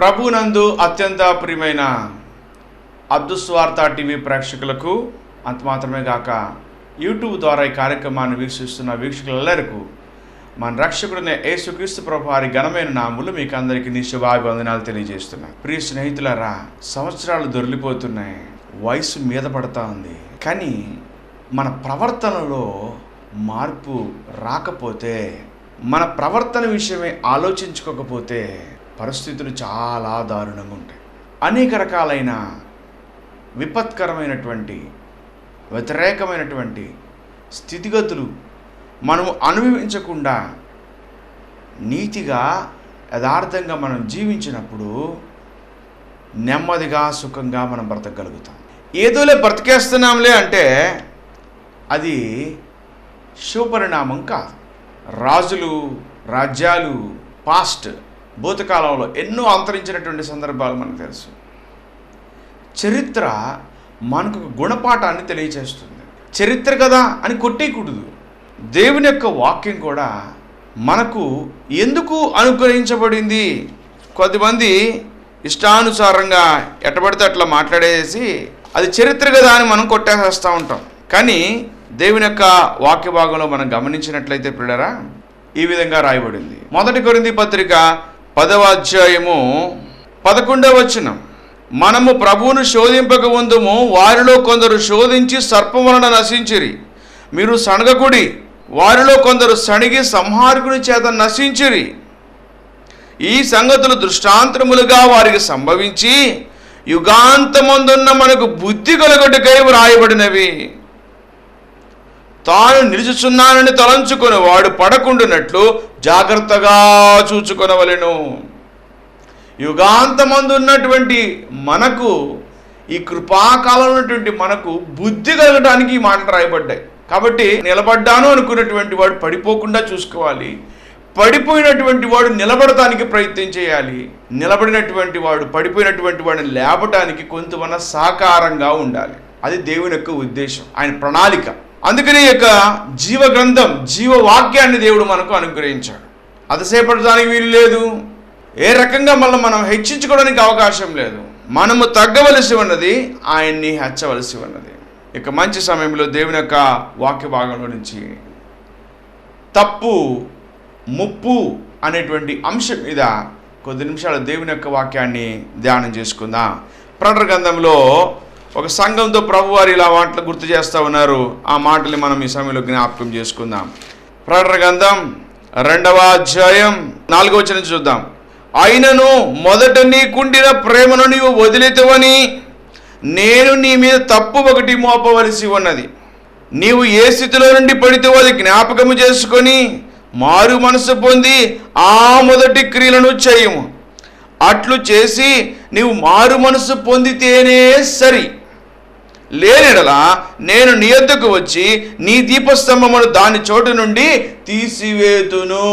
ప్రభునందు అత్యంత ప్రియమైన అద్దుస్వార్త టీవీ ప్రేక్షకులకు, అంత మాత్రమే కాక యూట్యూబ్ ద్వారా ఈ కార్యక్రమాన్ని వీక్షిస్తున్న వీక్షకులందరికీ మన రక్షకుడైన యేసుక్రీస్తు ప్రభు వారి ఘనమైన నామములు మీకు అందరికీ శుభాభివందనాలు తెలియజేస్తున్నాను. ప్రియ స్నేహితులారా, సంవత్సరాలు దొర్లిపోతున్నాయి, వయసు మీద పడతా ఉంది. కానీ మన ప్రవర్తనలో మార్పు రాకపోతే, మన ప్రవర్తన విషయమే ఆలోచించుకోకపోతే పరిస్థితులు చాలా దారుణంగా ఉంటాయి. అనేక రకాలైన విపత్కరమైనటువంటి వ్యతిరేకమైనటువంటి స్థితిగతులు మనము అనుభవించకుండా నీతిగా యథార్థంగా మనం జీవించినప్పుడు నెమ్మదిగా సుఖంగా మనం బ్రతకగలుగుతాం. ఏదోలే బ్రతికేస్తున్నాంలే అంటే అది శుభపరిణామం కాదు. రాజులు, రాజ్యాలు భూతకాలంలో ఎన్నో అంతరించినటువంటి సందర్భాలు మనకు తెలుసు. చరిత్ర మనకు గుణపాఠాన్ని తెలియచేస్తుంది. చరిత్ర కదా అని కొట్టేయకూడదు. దేవుని యొక్క వాక్యం కూడా మనకు ఎందుకు అనుగ్రహించబడింది. కొద్దిమంది ఇష్టానుసారంగా ఎట్టబడితే అట్లా మాట్లాడేసి అది చరిత్ర కదా అని మనం కొట్టేసేస్తూ ఉంటాం. కానీ దేవుని యొక్క వాక్య భాగంలో మనం గమనించినట్లయితే ప్రియులారా, ఈ విధంగా రాయబడింది. 1 కొరింథీ పత్రిక 10వ అధ్యాయము 11వ వచనం. మనము ప్రభువును శోధింపక ముందుము వారిలో కొందరు శోధించి సర్పం వలన నశించిరి. మీరు సణగకుడి, వారిలో కొందరు సణిగి సంహారకుని చేత నశించిరి. ఈ సంగతులు దృష్టాంతములుగా వారికి సంభవించి యుగాంతమందున్న మనకు బుద్ధి కలుగుటకై వ్రాయబడినవి. తాను నిలుచుచున్నానని తలంచుకొని వాడు పడకుండానట్లు జాగ్రత్తగా చూచుకొనవలెను. యుగాంతమందు ఉన్నటువంటి మనకు, ఈ కృపాకాలంలో ఉన్నటువంటి మనకు బుద్ధి కలగడానికి ఈ మాటలు రాయబడ్డాయి. కాబట్టి నిలబడ్డాను అనుకున్నటువంటి వాడు పడిపోకుండా చూసుకోవాలి. పడిపోయినటువంటి వాడు నిలబడటానికి ప్రయత్నం చేయాలి. నిలబడినటువంటి వాడు పడిపోయినటువంటి వాడిని లేపటానికి కొంతమన్నా సాకారంగా ఉండాలి. అది దేవుని యొక్క ఉద్దేశం, ఆయన ప్రణాళిక. అందుకని యొక్క జీవ గ్రంథం, జీవ వాక్యాన్ని దేవుడు మనకు అనుగ్రహించాడు. అతిశయపడడానికి వీలు లేదు. ఏ రకంగా మనం హెచ్చించుకోవడానికి అవకాశం లేదు. మనము తగ్గవలసి ఉన్నది, ఆయన్ని హెచ్చవలసి ఉన్నది. ఇక మంచి సమయంలో దేవుని యొక్క వాక్య భాగంలో నుంచి తప్పు, ముప్పు అనేటువంటి అంశం మీద కొద్ది నిమిషాలు దేవుని యొక్క వాక్యాన్ని ధ్యానం చేసుకుందాం. ప్రకటన గ్రంథంలో ఒక సంఘంతో ప్రభువారు ఇలా మాటలు గుర్తు చేస్తూ ఉన్నారు. ఆ మాటలు మనం ఈ సమయంలో జ్ఞాపకం చేసుకుందాం. ప్రకటన గ్రంథం 2వ అధ్యాయం 4వ వచనం చూద్దాం. అయినను మొదట నీకుండిన ప్రేమను నీవు వదిలితవని నేను నీ మీద తప్పు ఒకటి మోపవలసి ఉన్నది. నీవు ఏ స్థితిలో నుండి పడితే అది జ్ఞాపకము చేసుకొని మారు మనసు పొంది ఆ మొదటి క్రియలను చేయము. అట్లు చేసి నీవు మారు మనసు పొందితేనే సరి. లేనిడలా నేను నీ యొద్దకు వచ్చి నీ దీపస్తంభమును దాని చోటు నుండి తీసివేతును.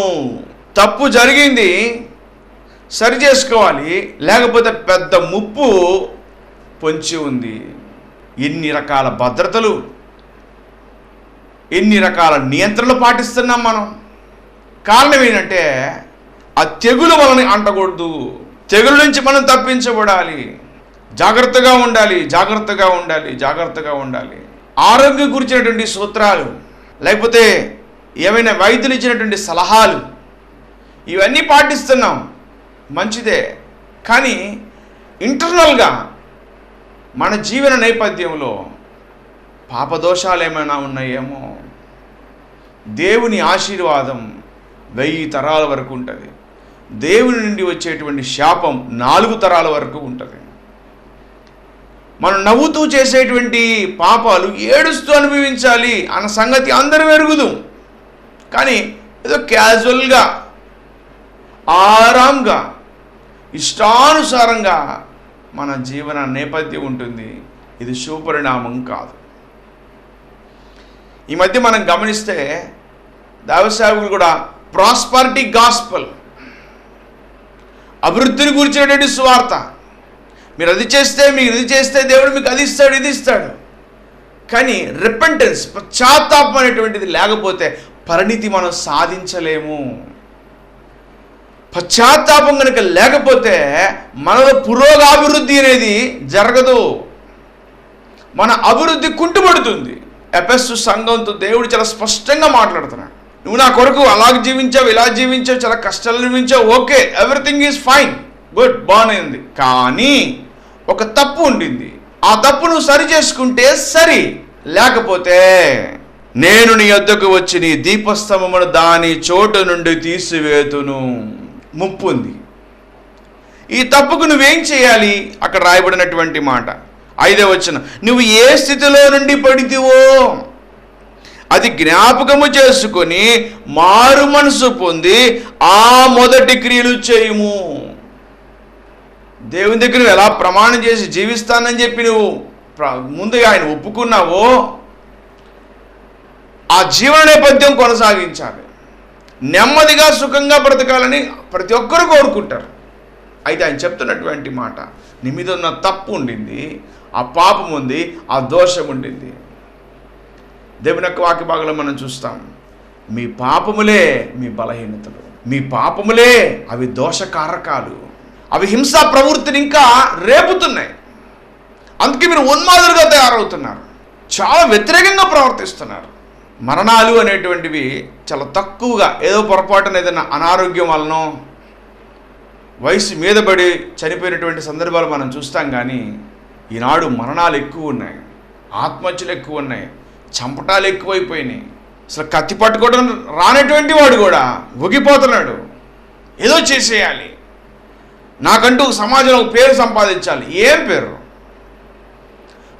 తప్పు జరిగింది, సరి చేసుకోవాలి, లేకపోతే పెద్ద ముప్పు పొంచి ఉంది. ఎన్ని రకాల భద్రతలు, ఎన్ని రకాల నియంత్రణలు పాటిస్తున్నాం మనం. కారణం ఏంటంటే ఆ తెగులు మనల్ని అంటకూడదు. తెగులు నుంచి మనం తప్పించబడాలి. జాగ్రత్తగా ఉండాలి, జాగ్రత్తగా ఉండాలి, జాగ్రత్తగా ఉండాలి. ఆరోగ్యం గురించినటువంటి సూత్రాలు, లేకపోతే ఏమైనా వైద్యులు ఇచ్చినటువంటి సలహాలు, ఇవన్నీ పాటిస్తున్నాం, మంచిదే. కానీ ఇంటర్నల్గా మన జీవన నేపథ్యంలో పాపదోషాలు ఏమైనా ఉన్నాయేమో. దేవుని ఆశీర్వాదం 1000 తరాల వరకు ఉంటుంది. దేవుని నుండి వచ్చేటువంటి శాపం 4 తరాల వరకు ఉంటుంది. మనం నవ్వుతూ చేసేటువంటి పాపాలు ఏడుస్తూ అనుభవించాలి అన్న సంగతి అందరూ ఎరుగుదు. కానీ ఏదో క్యాజువల్గా, ఆరాంగా, ఇష్టానుసారంగా మన జీవన నేపథ్యం ఉంటుంది. ఇది శుభపరిణామం కాదు. ఈ మధ్య మనం గమనిస్తే దైవసేవకులు కూడా ప్రాస్పరిటీ గాస్పల్, అభివృద్ధిని గురించినటువంటి సువార్త, మీరు అది చేస్తే, మీరు ఇది చేస్తే దేవుడు మీకు అది ఇస్తాడు, ఇది ఇస్తాడు. కానీ రిపెంటెన్స్, పశ్చాత్తాపం అనేటువంటిది లేకపోతే పరిణితి మనం సాధించలేము. పశ్చాత్తాపం కనుక లేకపోతే మనలో పురోగాభివృద్ధి అనేది జరగదు, మన అభివృద్ధి కుంటుపడుతుంది. ఎఫెసు సంఘంతో దేవుడు చాలా స్పష్టంగా మాట్లాడుతున్నాడు. నువ్వు నా కొరకు అలాగ జీవించావు, ఇలా జీవించావు, చాలా కష్టాలు జీవించావు, okay, everything is fine, good, బాగుంది. కానీ ఒక తప్పు ఉండింది. ఆ తప్పు నువ్వు సరి చేసుకుంటే సరి, లేకపోతే నేను నీ యొద్దకు వచ్చి నీ దీపస్తంభమును దాని చోటు నుండి తీసివేతును. ముప్పు ఉంది. ఈ తప్పుకు నువ్వేం చేయాలి? అక్కడ రాయబడినటువంటి మాట 5వ వచనం, నువ్వు ఏ స్థితిలో నుండి పడితివో అది జ్ఞాపకము చేసుకొని మారు మనసు పొంది ఆ మొదటి క్రియలు చేయుము. దేవుని దగ్గర నువ్వు ఎలా ప్రమాణం చేసి జీవిస్తానని చెప్పి నువ్వు ముందుగా ఆయన ఒప్పుకున్నావో ఆ జీవన నేపథ్యం కొనసాగించాలి. నెమ్మదిగా సుఖంగా బ్రతకాలని ప్రతి ఒక్కరు కోరుకుంటారు. అయితే ఆయన చెప్తున్నటువంటి మాట, నీ మీద ఉన్న తప్పు ఉండింది, ఆ పాపం ఉంది, ఆ దోషం ఉండింది. దేవుని యొక్క వాక్య భాగంలో మనం చూస్తాం, మీ పాపములే మీ బలహీనతలు, మీ పాపములే అవి దోషకారకాలు, అవి హింసా ప్రవృత్తిని ఇంకా రేపుతున్నాయి. అందుకే మీరు ఉన్మాదులుగా తయారవుతున్నారు, చాలా వ్యతిరేకంగా ప్రవర్తిస్తున్నారు. మరణాలు అనేటువంటివి చాలా తక్కువగా, ఏదో పొరపాటున ఏదైనా అనారోగ్యం వలనో వయసు మీద పడి చనిపోయినటువంటి సందర్భాలు మనం చూస్తాం. కానీ ఈనాడు మరణాలు ఎక్కువ ఉన్నాయి, ఆత్మహత్యలు ఎక్కువ ఉన్నాయి, చంపటాలు ఎక్కువైపోయినాయి. అసలు కత్తి పట్టుకోవడం రానటువంటి వాడు కూడా ఊగిపోతున్నాడు. ఏదో చేసేయాలి, నాకంటూ సమాజంలో పేరు సంపాదించాలి. ఏం పేరు?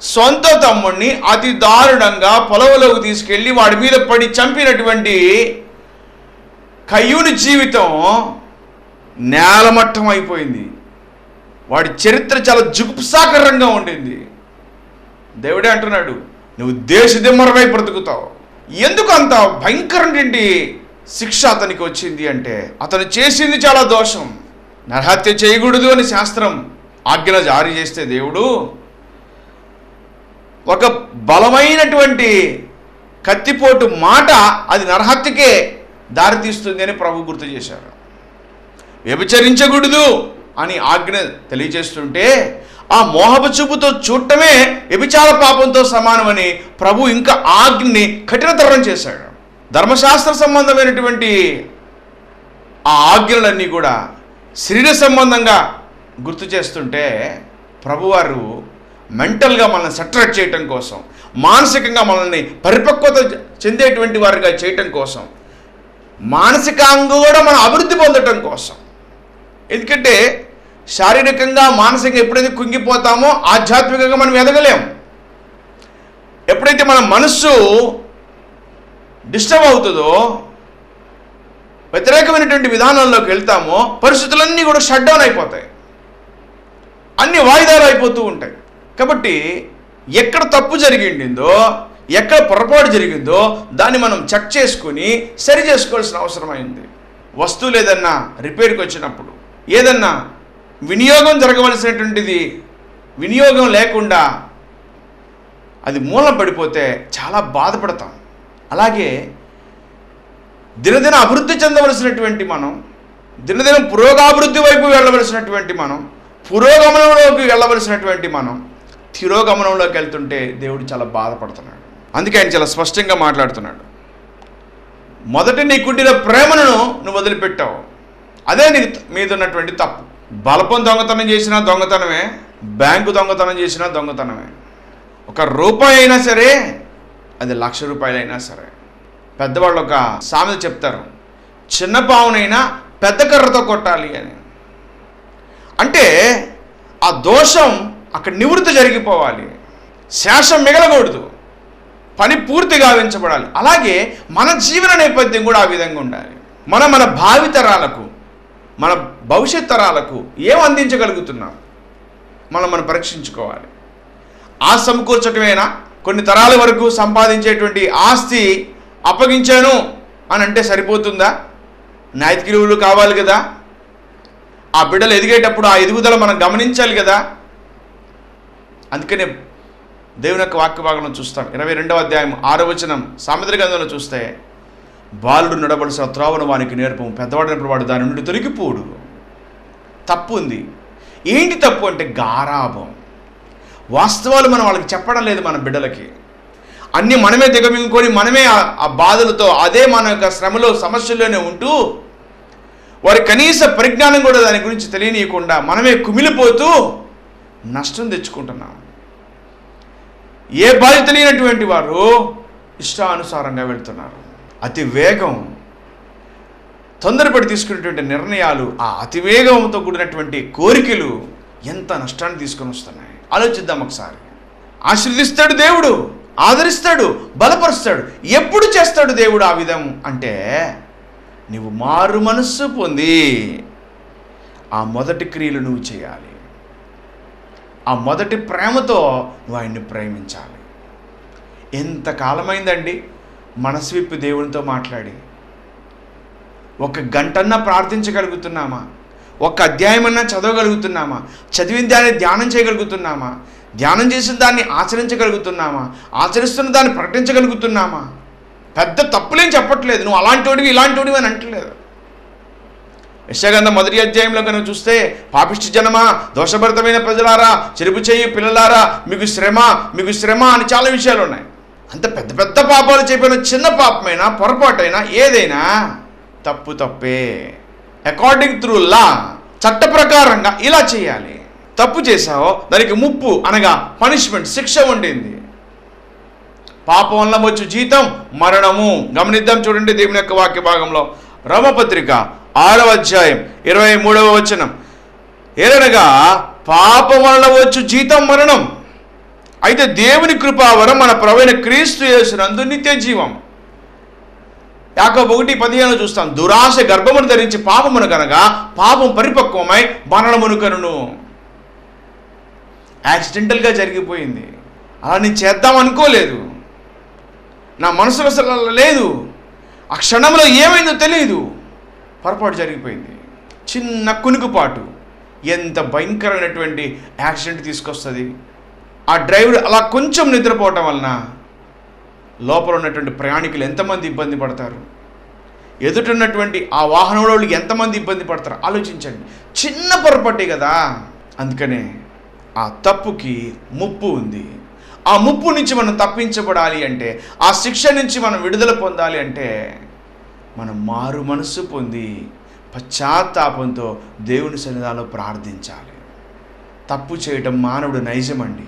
సొంత తమ్ముడిని అతి దారుణంగా పొలవలోకి తీసుకెళ్ళి వాడి మీద పడి చంపినటువంటి కయ్యూని జీవితం నేలమట్టం అయిపోయింది. వాడి చరిత్ర చాలా జుగుప్సాకరంగా ఉండింది. దేవుడే అంటున్నాడు, నువ్వు దేశదిమ్మరమై బ్రతుకుతావు. ఎందుకు అంత భయంకరమైనటువంటి శిక్ష అతనికి వచ్చింది అంటే, అతను చేసింది చాలా దోషం. నరహత్య చేయకూడదు అని శాస్త్రం ఆజ్ఞ జారీ చేస్తే దేవుడు ఒక బలమైనటువంటి కత్తిపోటు మాట అది నరహత్యకే దారితీస్తుంది అని ప్రభు గుర్తు చేశారు. వ్యభిచరించకూడదు అని ఆజ్ఞ తెలియజేస్తుంటే ఆ మోహపు చూపుతో చూడటమే వ్యభిచార పాపంతో సమానమని ప్రభు ఇంకా ఆజ్ఞని కఠినతరం చేశాడు. ధర్మశాస్త్ర సంబంధమైనటువంటి ఆ ఆజ్ఞలన్నీ కూడా శరీర సంబంధంగా గుర్తు చేస్తుంటే ప్రభువారు మెంటల్గా మనల్ని సెటరేట్ చేయటం కోసం, మానసికంగా మనల్ని పరిపక్వత చెందేటువంటి వారిగా చేయటం కోసం, మానసికంగా కూడా మనం అభివృద్ధి పొందటం కోసం. ఎందుకంటే శారీరకంగా మానసికంగా ఎప్పుడైతే కుంగిపోతామో ఆధ్యాత్మికంగా మనం ఎదగలేం. ఎప్పుడైతే మన మనస్సు డిస్టర్బ్ అవుతుందో, వ్యతిరేకమైనటువంటి విధానంలోకి వెళ్తామో పరిస్థితులన్నీ కూడా షట్ డౌన్ అయిపోతాయి, అన్ని వాయిదాలు అయిపోతూ ఉంటాయి. కాబట్టి ఎక్కడ తప్పు జరిగిందో, ఎక్కడ పొరపాటు జరిగిందో దాన్ని మనం చెక్ చేసుకుని సరి చేసుకోవాల్సిన అవసరం అయింది. వస్తువులు ఏదన్నా రిపేర్కి వచ్చినప్పుడు, ఏదన్నా వినియోగం జరగవలసినటువంటిది వినియోగం లేకుండా అది మూలం పడిపోతే చాలా బాధపడతాం. అలాగే దినదిన అభివృద్ధి చెందవలసినటువంటి మనం, దినదినం పురోగాభివృద్ధి వైపు వెళ్ళవలసినటువంటి మనం, పురోగమనంలోకి వెళ్ళవలసినటువంటి మనం తిరోగమనంలోకి వెళ్తుంటే దేవుడు చాలా బాధపడుతున్నాడు. అందుకే ఆయన చాలా స్పష్టంగా మాట్లాడుతున్నాడు. మొదట నీకుండిన ప్రేమను నువ్వు వదిలిపెట్టావు, అదే నీ మీద ఉన్నటువంటి తప్పు. బలపం దొంగతనం చేసినా దొంగతనమే, బ్యాంకు దొంగతనం చేసినా దొంగతనమే. ₹1 అయినా సరే, అది ₹1,00,000 అయినా సరే. పెద్దవాళ్ళు ఒక సామెత చెప్తారు, చిన్న పావునైనా పెద్ద కర్రతో కొట్టాలి అని. అంటే ఆ దోషం అక్కడ నివృత్తి జరిగిపోవాలి, శేషం మిగలకూడదు, పని పూర్తిగా గావించబడాలి. అలాగే మన జీవన నేపథ్యం కూడా ఆ విధంగా ఉండాలి. మన భావితరాలకు, మన భవిష్యత్ తరాలకు ఏం అందించగలుగుతున్నాం మనం పరీక్షించుకోవాలి. ఆస్తి సమకూర్చటమేనా? కొన్ని తరాల వరకు సంపాదించేటువంటి ఆస్తి అప్పగించాను అని అంటే సరిపోతుందా? నైతిక విలువలు కావాలి కదా, ఆ బిడ్డలు ఎదిగేటప్పుడు ఆ ఎదుగుదల మనం గమనించాలి కదా. అందుకనే దేవుని యొక్క వాక్య భాగంలో చూస్తాం, 22వ అధ్యాయం 6వ వచనం సామెతల గ్రంథంలో చూస్తే, బాలుడు నడవలసిన త్రోవను వానికి నేర్పము, పెద్దవాడినప్పుడు వాడు దాని నుండి తొలగిపోడు. తప్పు ఉంది. ఏంటి తప్పు అంటే గారాభం. వాస్తవాలు మనం వాళ్ళకి చెప్పడం లేదు. మన బిడ్డలకి అన్నీ మనమే దిగమింగుకొని మనమే ఆ బాధలతో అదే మన యొక్క శ్రమలో సమస్యల్లోనే ఉంటూ వారి కనీస పరిజ్ఞానం కూడా దాని గురించి తెలియనీయకుండా మనమే కుమిలిపోతూ నష్టం తెచ్చుకుంటున్నాం. ఏ బాధ్యత లేనటువంటి వారు ఇష్టానుసారంగా వెళ్తున్నారు. అతి వేగం, తొందరపడి తీసుకునేటువంటి నిర్ణయాలు, ఆ అతివేగంతో కూడినటువంటి కోరికలు ఎంత నష్టాన్ని తీసుకొని వస్తున్నాయి. ఆలోచిద్దాం ఒకసారి. ఆశీర్వదిస్తాడు దేవుడు, ఆదరిస్తాడు, బలపరుస్తాడు. ఎప్పుడు చేస్తాడు దేవుడు ఆ విధం అంటే, నువ్వు మారు మనస్సు పొంది ఆ మొదటి క్రియలు నువ్వు చేయాలి. ఆ మొదటి ప్రేమతో నువ్వు ఆయన్ని ప్రేమించాలి. ఎంతకాలమైందండి మనసు విప్పి దేవునితో మాట్లాడి? ఒక గంటన్నా ప్రార్థించగలుగుతున్నామా? ఒక అధ్యాయమన్నా చదవగలుగుతున్నామా? చదివిన దాన్ని ధ్యానం చేయగలుగుతున్నామా? ధ్యానం చేసిన దాన్ని ఆచరించగలుగుతున్నామా? ఆచరిస్తున్న దాన్ని ప్రకటించగలుగుతున్నామా? పెద్ద తప్పులేం చెప్పట్లేదు. నువ్వు అలాంటివాడివి ఇలాంటివాడివి అని అంటలేదు. యెషయా మొదటి అధ్యాయంలో కనుక చూస్తే, పాపిష్టి జనమా, దోషభరితమైన ప్రజలారా, చెరుపు చేయి పిల్లలారా, మీకు శ్రమ అని చాలా విషయాలు ఉన్నాయి. అంత పెద్ద పెద్ద పాపాలు చెప్పిన చిన్న పాపమైనా పొరపాటైనా ఏదైనా తప్పే. అకార్డింగ్ త్రూ లా, చట్ట ప్రకారంగా ఇలా చేయాలి. తప్పు చేశావో దానికి ముప్పు అనగా పనిష్మెంట్, శిక్ష ఉండింది. పాపం వల్ల వచ్చు జీతం మరణము. గమనిద్దాం చూడండి దేవుని యొక్క వాక్య భాగంలో, రోమపత్రిక 6వ అధ్యాయం 23వ వచనం. ఏలనగా పాపం వల్ల వచ్చు జీతం మరణం, అయితే దేవుని కృపావరం మన ప్రభువైన క్రీస్తు యేసునందు నిత్య జీవం. యాకోబు 1:15 చూస్తాం. దురాశ గర్భమును ధరించి పాపమును కనగా పాపం పరిపక్వమై మరణమును కనును. యాక్సిడెంటల్గా జరిగిపోయింది. అలా నేను చేద్దాం అనుకోలేదు, నా మనసులో అసలు లేదు. ఆ క్షణంలో ఏమైందో తెలియదు, పొరపాటు జరిగిపోయింది. చిన్న కునుకుపాటు ఎంత భయంకరమైనటువంటి యాక్సిడెంట్ తీసుకొస్తుంది. ఆ డ్రైవర్ అలా కొంచెం నిద్రపోవటం వలన లోపల ఉన్నటువంటి ప్రయాణికులు ఎంతమంది ఇబ్బంది పడతారు, ఎదుటిన్నటువంటి ఆ వాహనంలో ఎంతమంది ఇబ్బంది పడతారు ఆలోచించండి. చిన్న పొరపాటే కదా. అందుకనే ఆ తప్పుకి ముప్పు ఉంది. ఆ ముప్పు నుంచి మనం తప్పించబడాలి అంటే, ఆ శిక్ష నుంచి మనం విడుదల పొందాలి అంటే, మనం మారు మనస్సు పొంది పశ్చాత్తాపంతో దేవుని సన్నిధానంలో ప్రార్థించాలి. తప్పు చేయటం మానవుడు నైజమండి.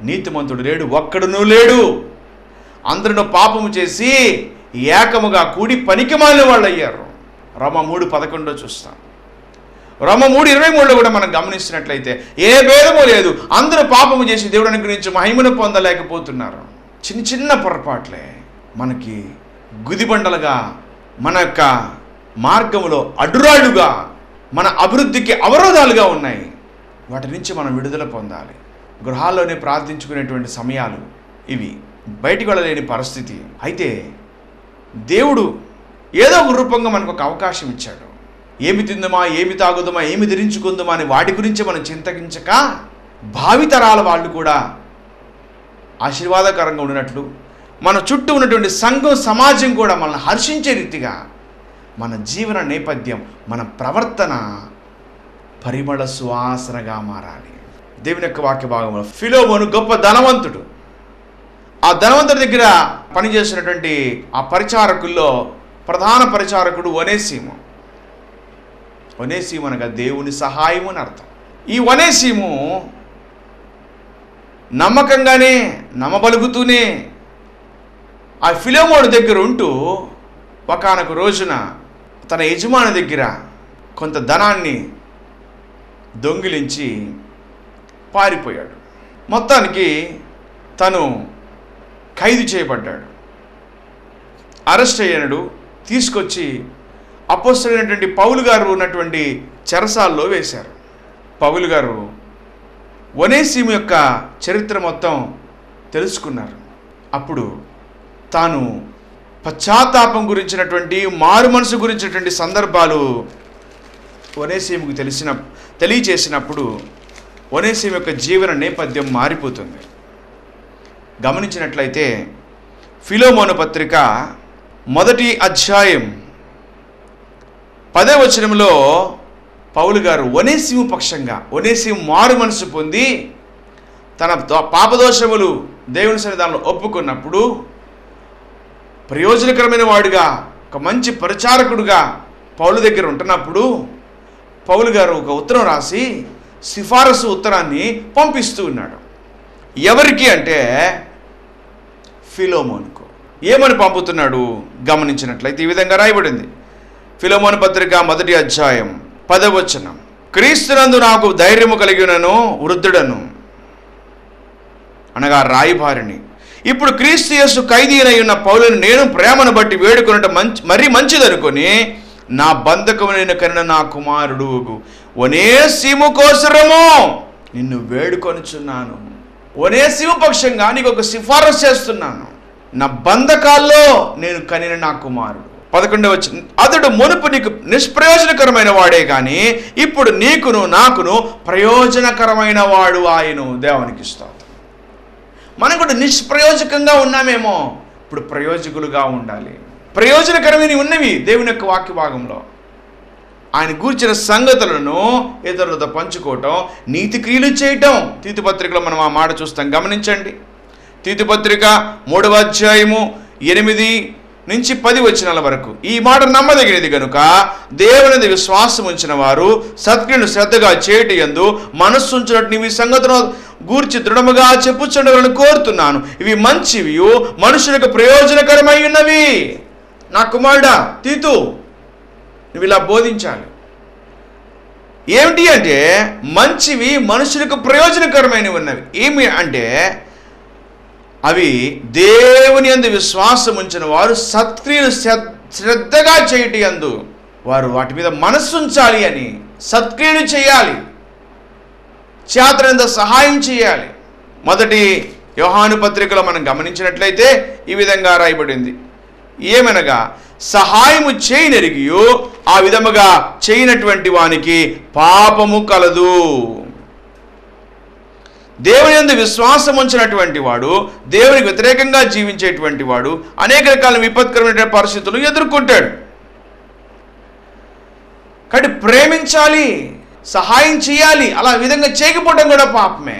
నీతిమంతుడు లేడు, ఒక్కడునూ లేడు. అందరూ పాపము చేసి ఏకముగా కూడి పనికిమాలిన వాళ్ళు అయ్యారు. రోమ 3:11 చూస్తాం. రోమ 3:23 కూడా మనం గమనించినట్లయితే ఏ భేదము లేదు, అందరూ పాపము చేసి దేవుని గురించి మహిమను పొందలేకపోతున్నారు. చిన్న చిన్న పొరపాట్లే మనకి గుదిబండలుగా, మన యొక్క మార్గంలో అడ్డురాళ్ళుగా, మన అభివృద్ధికి అవరోధాలుగా ఉన్నాయి. వాటి నుంచి మనం విడుదల పొందాలి. గృహాల్లోనే ప్రార్థించుకునేటువంటి సమయాలు ఇవి, బయటికి వెళ్ళలేని పరిస్థితి. అయితే దేవుడు ఏదో ఒక రూపంగా మనకు ఒక అవకాశం ఇచ్చాడు. ఏమి తిందుమా, ఏమి తాగుదామా, ఏమి ధరించుకుందామా అని వాటి గురించి మనం చింతకించక, భావితరాల వాళ్ళు కూడా ఆశీర్వాదకరంగా ఉన్నట్లు, మన చుట్టూ ఉన్నటువంటి సంఘం సమాజం కూడా మనల్ని హర్షించే రీతిగా మన జీవన నేపథ్యం, మన ప్రవర్తన పరిమళ సువాసనగా మారాలి. దేవుని యొక్క వాక్య భాగంలో ఫిలోమోను గొప్ప ధనవంతుడు. ఆ ధనవంతుడి దగ్గర పనిచేసినటువంటి ఆ పరిచారకుల్లో ప్రధాన పరిచారకుడు ఒనేసిము. ఒనేసిము అనగా దేవుని సహాయము అని అర్థం. ఈ ఒనేసిము నమ్మకంగానే, నమ్మబలుగుతూనే ఆ ఫిలోమోను దగ్గర ఉంటూ ఒకానొక రోజున తన యజమాని దగ్గర కొంత ధనాన్ని దొంగిలించి పారిపోయాడు. మొత్తానికి తను ఖైదు చేయబడ్డాడు, అరెస్ట్ అయ్యాడు. తీసుకొచ్చి అపోస్తలుడైనటువంటి పౌలు గారు ఉన్నటువంటి చెరసాల్లో వేశారు. పౌలు గారు ఒనేసిము యొక్క చరిత్ర మొత్తం తెలుసుకున్నారు. అప్పుడు తాను పశ్చాత్తాపం గురించినటువంటి, మారు మనసు గురించినటువంటి సందర్భాలు ఒనేసిముకు తెలియచేసినప్పుడు ఒనేసిము యొక్క జీవన నేపథ్యం మారిపోతుంది. గమనించినట్లయితే ఫిలోమోను పత్రిక మొదటి అధ్యాయం 10వ వచనంలో పౌలు గారు ఒనేసిము పక్షంగా, ఒనేసిము మారు మనసు పొంది తన పాపదోషములు దేవుని సన్నిధానంలో ఒప్పుకున్నప్పుడు ప్రయోజనకరమైన వాడుగా, ఒక మంచి పరిచారకుడుగా పౌలు దగ్గర ఉంటున్నప్పుడు పౌలు గారు ఒక ఉత్తరం రాసి సిఫారసు ఉత్తరాన్ని పంపిస్తూ ఉన్నాడు. ఎవరికి అంటే ఫిలోమోనుకు. ఏమని పంపుతున్నాడు గమనించినట్లయితే ఈ విధంగా రాయబడింది. ఫిలోమోను పత్రిక 1వ అధ్యాయం 10వ వచనం. క్రీస్తునందు నాకు ధైర్యము కలిగినను వృద్ధుడను, అనగా రాయబారిని, ఇప్పుడు క్రీస్తు యేసు ఖైదీనై ఉన్న పౌలుని నేను ప్రేమను బట్టి వేడుకొనుట మరీ మంచిదనుకొని నా బంధకమునైన కనిన నా కుమారుడు ఒనేసిము కోసరము నిన్ను వేడుకొనుచున్నాను. ఒనేసిము పక్షంగా నీకు ఒక సిఫారసు చేస్తున్నాను. నా బంధకాల్లో నేను కనిన నా కుమారుడు. 11వ వచనం. అతడు మునుపు నీకు నిష్ప్రయోజనకరమైన వాడే కానీ ఇప్పుడు నీకును నాకును ప్రయోజనకరమైన వాడు ఆయను. దేవునికి స్తోత్రం. మనం కూడా నిష్ప్రయోజకంగా ఉన్నామేమో, ఇప్పుడు ప్రయోజకులుగా ఉండాలి. ప్రయోజనకరమైన ఉన్నవి దేవుని యొక్క వాక్య భాగంలో ఆయన గూర్చిన సంగతులను ఇతరులతో పంచుకోవటం, నీతి క్రియలు చేయటం. తీతు పత్రికలో మనం ఆ మాట చూస్తాం, గమనించండి. తీతు పత్రిక 3వ అధ్యాయము 8 నుంచి 10 వచనాల వరకు. ఈ మాట నమ్మదగినది గనుక దేవుని విశ్వాసం ఉంచిన వారు సత్క్రియను శ్రద్ధగా చేయటి యందు మనస్సు ఉంచినట్టు నీవు ఈ సంగతులను గూర్చి దృఢముగా చెప్పుచుండవాలని కోరుతున్నాను. ఇవి మంచివి, మనుషులకు ప్రయోజనకరమై ఉన్నవి. నా కుమారుడా తీతు, నువ్వు ఇలా బోధించాలి. ఏమిటి అంటే మంచివి, మనుషులకు ప్రయోజనకరమైనవి ఉన్నవి. ఏమి అంటే అవి దేవుని యందు విశ్వాసం ఉంచిన వారు సత్క్రియలు శ్రద్ధగా చేయటి యందు వారు వాటి మీద మనస్సు ఉంచాలి అని, సత్క్రియలు చేయాలి, చేతనంత సహాయం చేయాలి. మొదటి యోహాను పత్రికలో మనం గమనించినట్లయితే ఈ విధంగా రాయబడింది. ఏమనగా సహాయము చేయనెరిగియు ఆ విధముగా చేయనటువంటి వానికి పాపము కలదు. దేవుని యందు విశ్వాసం ఉంచినటువంటి వాడు, దేవునికి వ్యతిరేకంగా జీవించేటువంటి వాడు అనేక రకాల విపత్కరమైన పరిస్థితులు ఎదుర్కొంటాడు. కాబట్టి ప్రేమించాలి, సహాయం చేయాలి. అలా విధంగా చేయకపోవడం కూడా పాపమే.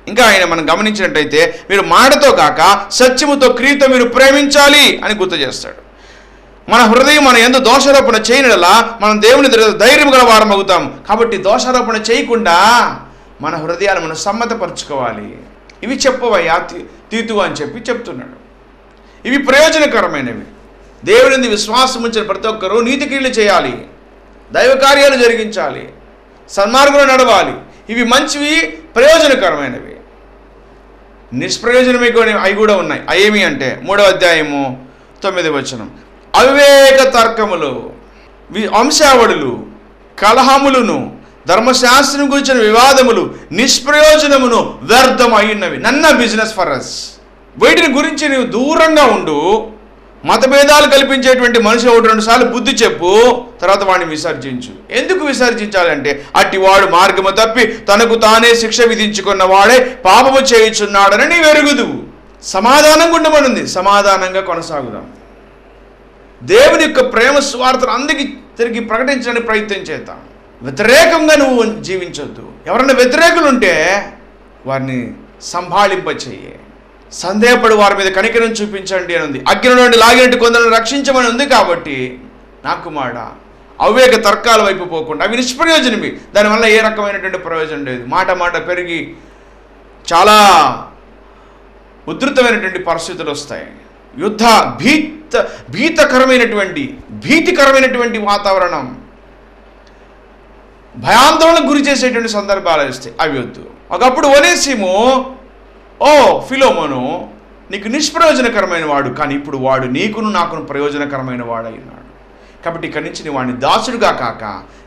ఇంకా ఆయన మనం గమనించినట్టయితే మీరు మాటతో కాక సత్యముతో క్రియతో మీరు ప్రేమించాలి అని గుర్తు చేస్తాడు. మన హృదయం మన యందు దోషారోపణ చేయనలా మనం దేవుని ధైర్యం గల వారం అవుతాం. కాబట్టి దోషారోపణ చేయకుండా మన హృదయాన్ని మనం సమ్మతపరచుకోవాలి. ఇవి చెప్పవయ్యా తీతు అని చెప్పి చెప్తున్నాడు. ఇవి ప్రయోజనకరమైనవి. దేవుని విశ్వాసం ఉంచిన ప్రతి ఒక్కరూ నీతి క్రియలు చేయాలి, దైవ కార్యాలు జరిగించాలి, సన్మార్గంలో నడవాలి. ఇవి మంచివి, ప్రయోజనకరమైనవి. నిష్ప్రయోజనమే అవి కూడా ఉన్నాయి. అవేమి అంటే 3వ అధ్యాయము 9వ వచనం. అవివేక తర్కములు, వంశావళులు, కలహములను, ధర్మశాస్త్రం గురించిన వివాదములు నిష్ప్రయోజనమును వ్యర్థమైనవి. నన్న బిజినెస్ ఫర్ అస్. వీటిని గురించి నీవు దూరంగా ఉండు. మతభేదాలు కల్పించేటువంటి మనిషి 1-2 సార్లు బుద్ధి చెప్పు, తర్వాత వాడిని విసర్జించు. ఎందుకు విసర్జించాలంటే అట్టివాడు మార్గము తప్పి తనకు తానే శిక్ష విధించుకున్న వాడే పాపము చేయుచున్నాడని నీ వెరుగుదు. సమాధానంగా ఉండమనుంది, సమాధానంగా కొనసాగుదాం. దేవుని యొక్క ప్రేమ స్వార్థను అందరికి తిరిగి ప్రకటించడానికి ప్రయత్నం చేద్దాం. వ్యతిరేకంగా నువ్వు జీవించొద్దు. ఎవరైనా వ్యతిరేకులు ఉంటే వారిని సంభాళింపచేయి. సందేహపడి వారి మీద కనికరం చూపించండి అని ఉంది. అగ్ని నుండి లాగినట్టు కొందరిని రక్షించమని ఉంది. కాబట్టి నా కుమారుడా, అవివేక తర్కాల వైపు పోకుండా, అవి నిష్ప్రయోజనవి. దానివల్ల ఏ రకమైనటువంటి ప్రయోజనం లేదు. మాట పెరిగి చాలా ఉధృతమైనటువంటి పరిస్థితులు వస్తాయి. యుద్ధ భీతికరమైనటువంటి వాతావరణం, భయాందోళనకు గురి చేసేటువంటి సందర్భాలు వస్తాయి. అవి వద్దు. ఒకప్పుడు ఒనేసిము, ఓ ఫిలోమోను, నీకు నిష్ప్రయోజనకరమైన వాడు, కానీ ఇప్పుడు వాడు నీకును నాకును ప్రయోజనకరమైన వాడైనాడు. కాబట్టి ఇక్కడి నుంచి నీ వాడిని దాసుడుగా కాక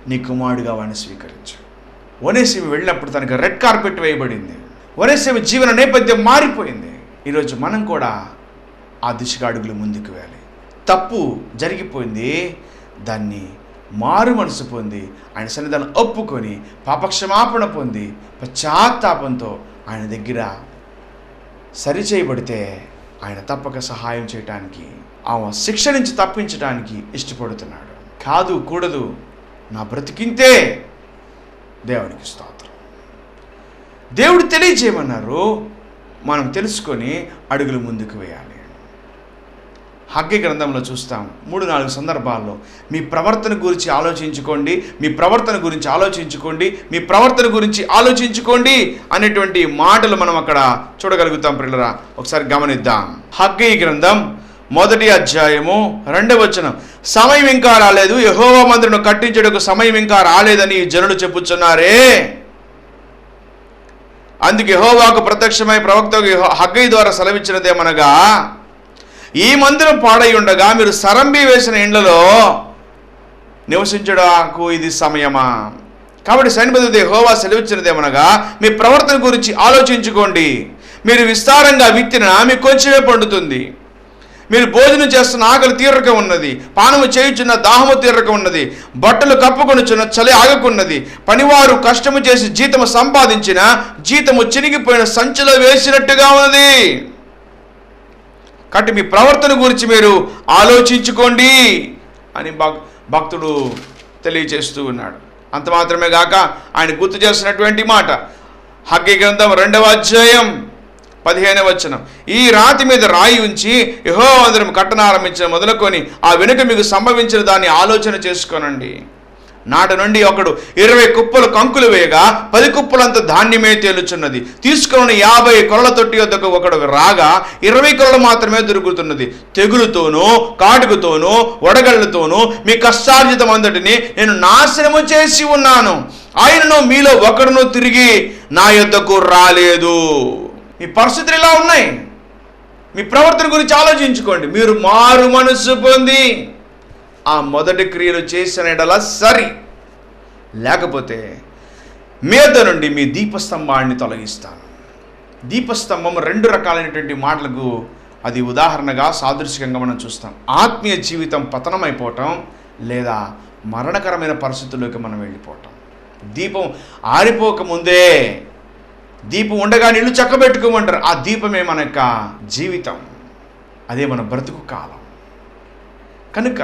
నీ కుమారుడుగా వాడిని స్వీకరించు. ఒనేసిము వెళ్ళినప్పుడు తనకు రెడ్ కార్పెట్ వేయబడింది. ఒనేసిము జీవన నేపథ్యం మారిపోయింది. ఈరోజు మనం కూడా ఆ దిశగా అడుగులు ముందుకు వెళ్ళాలి. తప్పు జరిగిపోయింది, దాన్ని మారు మనసు పొంది ఆయన సన్నిధానం ఒప్పుకొని పాపక్షమాపణ పొంది పశ్చాత్తాపంతో ఆయన దగ్గర సరిచేయబడితే ఆయన తప్పక సహాయం చేయటానికి, ఆ శిక్ష నుంచి తప్పించడానికి ఇష్టపడుతున్నాడు. కాదు, కూడదు, నా బ్రతికింతే. దేవునికి స్తోత్రం. దేవుడు తెలియజేయమన్నారు, మనం తెలుసుకొని అడుగులు ముందుకు వేయాలి. హగ్గై గ్రంథంలో చూస్తాం 3-4 సందర్భాల్లో మీ ప్రవర్తన గురించి ఆలోచించుకోండి, మీ ప్రవర్తన గురించి ఆలోచించుకోండి, మీ ప్రవర్తన గురించి ఆలోచించుకోండి అనేటువంటి మాటలు మనం అక్కడ చూడగలుగుతాం. ప్రియులారా, ఒకసారి గమనిద్దాం. హగ్గై గ్రంథం 1వ అధ్యాయము 2వ వచనం. సమయం ఇంకా రాలేదు, యెహోవా మందిరమును కట్టించుటకు సమయం ఇంకా రాలేదని జనులు చెప్పుచున్నారే. అందుకు యెహోవాకు ప్రత్యక్షమై ప్రవక్త హగ్గై ద్వారా సెలవిచ్చినదేమనగా, ఈ మందిరం పాడై ఉండగా మీరు సరంబి వేసిన ఇండ్లలో నివసించడానికి ఇది సమయమా? కాబట్టి సైన్యాధిపతి యెహోవా సెలవిచ్చినదేమనగా, మీ ప్రవర్తన గురించి ఆలోచించుకోండి. మీరు విస్తారంగా విత్తిన మీకు కొంచెమే పండుతుంది. మీరు భోజనం చేస్తున్న ఆకలి తీరక ఉన్నది, పానము చేయుచున్న దాహము తీరక ఉన్నది, బట్టలు కప్పుకొనుచున్న చలి ఆగకున్నది. పనివారు కష్టము చేసి జీతము సంపాదించిన జీతము చినిగిపోయిన సంచిలో వేసినట్టుగా ఉన్నది. కాబట్టి మీ ప్రవర్తన గురించి మీరు ఆలోచించుకోండి అని భక్తుడు తెలియజేస్తూ ఉన్నాడు. అంత మాత్రమే గాక ఆయన గుర్తు చేస్తున్నటువంటి మాట హగ్గై గ్రంథం 2వ అధ్యాయం 15వ వచనం. ఈ రాతి మీద రాయి ఉంచి యెహోవా మందిరం కట్టనారంభించిన మొదలుకొని ఆ వెనుక మీకు సంభవించిన దాన్ని ఆలోచన చేసుకోనండి. నాటి నుండి ఒకడు 20 కుప్పలు కంకులు వేయగా 10 కుప్పలంత ధాన్యమే తేలుచున్నది. తీసుకుని 50 కొరల తొట్టి వద్దకు ఒకడు రాగా 20 కొరలు మాత్రమే దొరుకుతున్నది. తెగులుతోనూ కాటుకుతోనూ వడగళ్లతోనూ మీ కష్టార్జితం అంతటిని నేను నాశనము చేసి ఉన్నాను. ఆయనను మీలో ఒకడును తిరిగి నా యొద్దకు రాలేదు. మీ పరిస్థితులు ఇలా ఉన్నాయి. మీ ప్రవర్తన గురించి ఆలోచించుకోండి. మీరు మారు మనస్సు పొంది ఆ మొదటి క్రియలు చేసిన ఎడల సరి, లేకపోతే మీద నుండి మీ దీపస్తంభాన్ని తొలగిస్తాను. దీపస్తంభం 2 రకాలైనటువంటి మాటలకు అది ఉదాహరణగా సాదృశ్యంగా మనం చూస్తాం. ఆత్మీయ జీవితం పతనమైపోవటం లేదా మరణకరమైన పరిస్థితుల్లోకి మనం వెళ్ళిపోవటం. దీపం ఆరిపోకముందే, దీపం ఉండగా నీళ్లు చక్కబెట్టుకోమంటారు. ఆ దీపమే మన యొక్క జీవితం, అదే మన బ్రతుకు కాలం. కనుక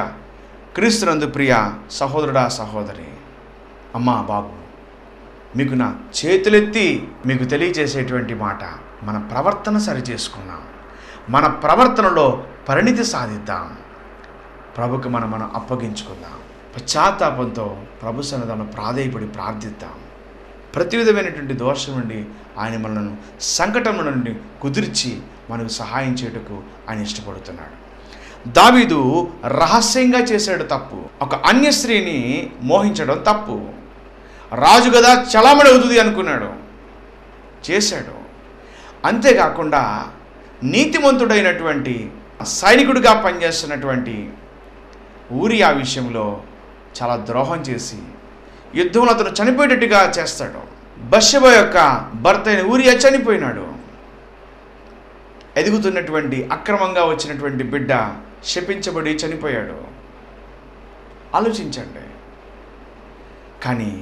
క్రీస్తునందు ప్రియ సహోదరుడా సహోదరి, అమ్మా బాబు, మీకు నా చేతులెత్తి మీకు తెలియజేసేటువంటి మాట, మన ప్రవర్తన సరిచేసుకున్నాం, మన ప్రవర్తనలో పరిణితి సాధిద్దాం, ప్రభుకి మనం అప్పగించుకుందాం. పశ్చాత్తాపంతో ప్రభు సన్నిధిలో ప్రాధేయపడి ప్రార్థిద్దాం. ప్రతి విధమైనటువంటి దోషం నుండి ఆయన మనను, సంకటం నుండి కుదిర్చి మనకు సహాయం చేయటకు ఆయన ఇష్టపడుతున్నాడు. దావీదు రహస్యంగా చేశాడు తప్పు. ఒక అన్య స్త్రీని మోహించడం తప్పు. రాజు కదా చలామణి అవుతుంది అనుకున్నాడు, చేశాడు. అంతేకాకుండా నీతిమంతుడైనటువంటి సైనికుడిగా పనిచేస్తున్నటువంటి ఊరియా విషయంలో చాలా ద్రోహం చేసి యుద్ధంలో అతను చనిపోయేటట్టుగా చేస్తాడు. బత్షెబ యొక్క భర్త అయిన ఊరియా చనిపోయినాడు. ఎదుగుతున్నటువంటి అక్రమంగా వచ్చినటువంటి బిడ్డ శపించబడి చనిపోయాడు. ఆలోచించండి. కానీ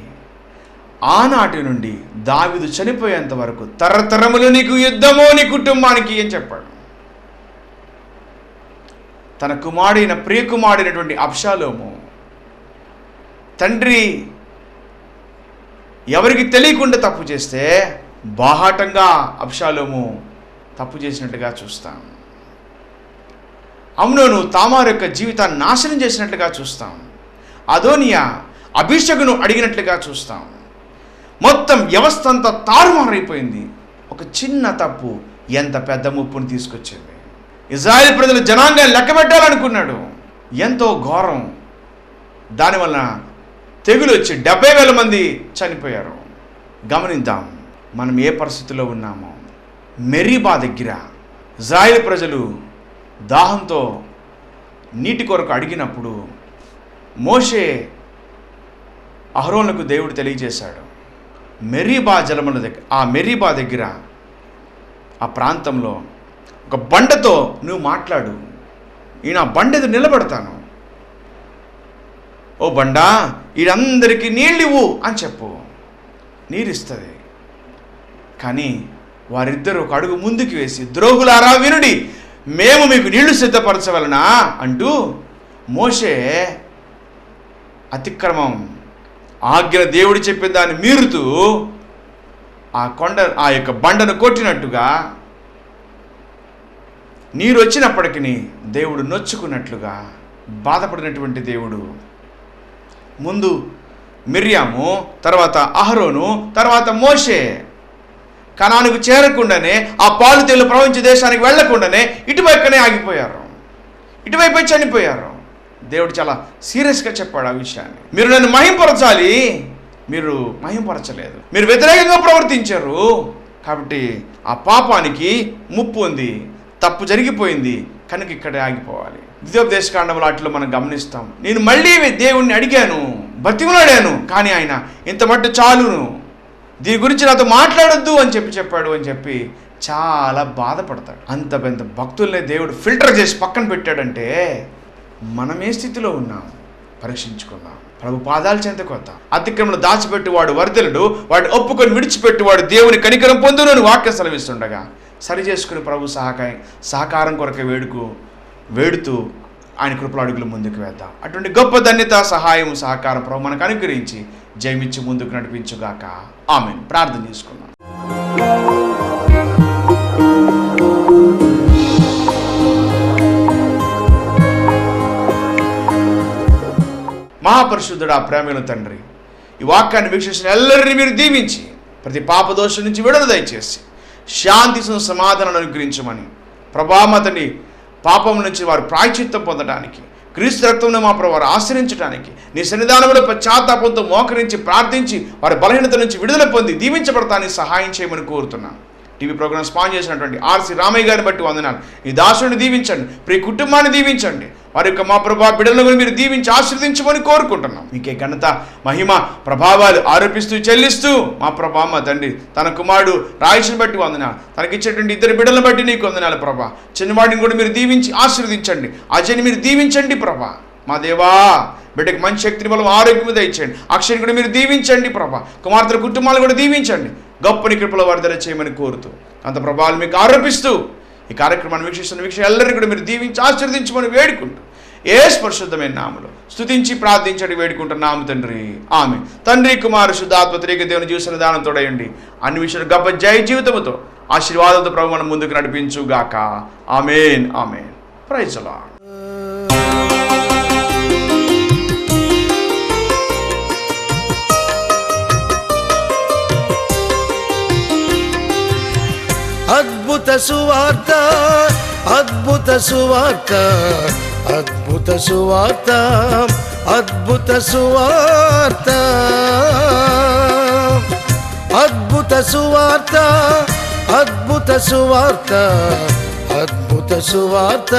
ఆనాటి నుండి దావీదు చనిపోయేంత వరకు తరతరములు నీకు యుద్ధమో నీ కుటుంబానికి అని చెప్పాడు. తన కుమారుడైన ప్రియకుమారుడైనటువంటి అబ్షాలోము తండ్రి ఎవరికి తెలియకుండా తప్పు చేస్తే బాహాటంగా అబ్షాలోము తప్పు చేసినట్టుగా చూస్తాం. అమ్నోను తామారు యొక్క జీవితాన్ని నాశనం చేసినట్లుగా చూస్తాం. అదోనియా అభిషేకును అడిగినట్లుగా చూస్తాం. మొత్తం వ్యవస్థ అంతా తారుమారైపోయింది. ఒక చిన్న తప్పు ఎంత పెద్ద ముప్పును తీసుకొచ్చింది. ఇజ్రాయేల్ ప్రజలు జనాంగాన్ని లెక్క పెట్టాలనుకున్నాడు, ఎంతో ఘోరం. దానివల్ల తెగులు వచ్చి 70,000 మంది చనిపోయారు. గమనిద్దాం మనం ఏ పరిస్థితిలో ఉన్నామో. మెరీబా దగ్గర ఇజ్రాయేల్ ప్రజలు దాహంతో నీటి కొరకు అడిగినప్పుడు మోషే అహరోనుకు దేవుడు తెలియజేశాడు, మెరీబా జలముల దగ్గర, ఆ మెరీబా దగ్గర ఆ ప్రాంతంలో ఒక బండతో నువ్వు మాట్లాడు, ఈయన బండ ఎదురు నిలబడతాను, ఓ బండా వీరందరికీ నీళ్ళివ్వు అని చెప్పు, నీరిస్తుంది. కానీ వారిద్దరూ ఒక అడుగు ముందుకు వేసి, ద్రోహులారా వినుడి, మేము మీకు నీళ్లు సిద్ధపరచవలనా అంటూ మోషే అతిక్రమం, ఆజ్ఞ దేవుడు చెప్పిన దాన్ని మీరుతూ ఆ యొక్క బండను కొట్టినట్టుగా, నీరు వచ్చినప్పటికీ దేవుడు నొచ్చుకున్నట్లుగా బాధపడినటువంటి దేవుడు, ముందు మిర్యాము, తర్వాత అహరోను, తర్వాత మోషే కనానుకు చేరకుండానే, ఆ పాలు తేలు ప్రపంచ దేశానికి వెళ్లకుండానే ఇటువైపునే ఆగిపోయారు, ఇటువైపే చనిపోయారు. దేవుడు చాలా సీరియస్గా చెప్పాడు ఆ విషయాన్ని. మీరు నన్ను మహింపరచాలి, మీరు మహింపరచలేదు, మీరు వ్యతిరేకంగా ప్రవర్తించారు, కాబట్టి ఆ పాపానికి ముప్పు ఉంది, తప్పు జరిగిపోయింది, కనుక ఇక్కడే ఆగిపోవాలి. ద్వితీయోపదేశకాండం వాటిలో మనం గమనిస్తాం. నేను మళ్ళీ దేవుణ్ణి అడిగాను, బతిమలాడాను, కానీ ఆయన ఇంత మట్టు చాలును, దీని గురించి నాతో మాట్లాడొద్దు అని చెప్పాడు అని చెప్పి చాలా బాధపడతాడు. అంత పెద్ద భక్తుల్ని దేవుడు ఫిల్టర్ చేసి పక్కన పెట్టాడంటే మనం ఏ స్థితిలో ఉన్నాం పరీక్షించుకుందాం. ప్రభు పాదాల చెంతకు వద్దాం. అతిక్రమలు దాచిపెట్టి వాడు వర్ధిల్లుడు, వాడు ఒప్పుకొని విడిచిపెట్టి వాడు దేవుని కనికరం పొందును అని వాక్యం సెలవిస్తుండగా సరి చేసుకుని ప్రభు సహకారం కొరకే వేడుతూ ఆయన కృపల అడుగులు ముందుకు వేద్దాం. అటువంటి గొప్ప ధన్యత, సహాయం, సహకారం ప్రభు మనకు అనుగ్రహించి జయమిచ్చి ముందుకు నడిపించుగాక. ఆమేన్. ప్రార్థన చేసుకుందాం. మహాపరిశుద్ధుడా, ప్రేమల తండ్రి, ఈ వాక్యాన్ని వీక్షించిన ಎಲ್ಲరినీ మీరు దీవించి ప్రతి పాపదోషం నుంచి విడుదల దయచేసి శాంతి సమాధానాన్ని అనుగ్రహించమని ప్రభా, మతని పాపం నుంచి వారు ప్రాయశ్చిత్తం పొందడానికి, క్రీస్తు రక్తంలో మా ప్రభు వారు ఆశ్రయించడానికి నీ సన్నిధానంలో పశ్చాత్తాపంతో మోకరించి ప్రార్థించి వారి బలహీనత నుంచి విడుదల పొంది దీవించబడతానికి సహాయం చేయమని కోరుతున్నాను. టీవీ ప్రోగ్రామ్ స్పాన్సర్ చేసినటువంటి ఆర్సి రామయ్య గారిని బట్టి వందనాలు. ఈ దాసుని దీవించండి, ప్రియ కుటుంబాన్ని దీవించండి, వారి యొక్క మా ప్రభా బిడ్డలను మీరు దీవించి ఆశీర్వదించమని కోరుకుంటున్నాం. మీకే ఘనత, మహిమ, ప్రభావాలు ఆరోపిస్తూ చెల్లిస్తూ మా ప్రభా, మా తండ్రి తన కుమారుడు రాయేష్ని బట్టి వందనాలు, తనకిచ్చేటువంటి 2 బిడ్డలను బట్టి నీకు వందనాలు ప్రభా. చిన్నవాడిని కూడా మీరు దీవించి ఆశీర్వదించండి, అజయ్ని మీరు దీవించండి ప్రభా. మా దేవా, బిడ్డకి మంచి శక్తిని బలం ఆరోగ్యం దయచేయండి. అక్షయని కూడా మీరు దీవించండి ప్రభా. కుమార్తెల కుటుంబాలు కూడా దీవించండి, గొప్పని కృపలో వర్ధన చేయమని కోరుతూ అంత ప్రభావాలు మీకు ఆరోపిస్తూ ఈ కార్యక్రమాన్ని వీక్షిస్తున్న ಎಲ್ಲరినీ కూడా మీరు దీవించి ఆశీర్వదించమని వేడుకుంటూ యేసు పరిశుద్ధమైన నామములో స్తుతించి ప్రార్థించడి వేడుకుంటున్నాము తండ్రి. ఆమేన్. తండ్రి, కుమార శుద్ధాత్మ త్రియేక దేవుని జీవన దానం తోడయండి. అన్ని విషయాలు గొప్ప జయ జీవితంతో ఆశీర్వాదంతో ప్రభు మనం ముందుకు నడిపించుగాక. Amen. Amen. Praise the lord. అద్భుత సువార్త, అద్భుత సువార్త, అద్భుత సువార్త, అద్భుత సువార్త, అద్భుత సువార్త, అద్భుత సువార్త, అద్భుత సువార్త.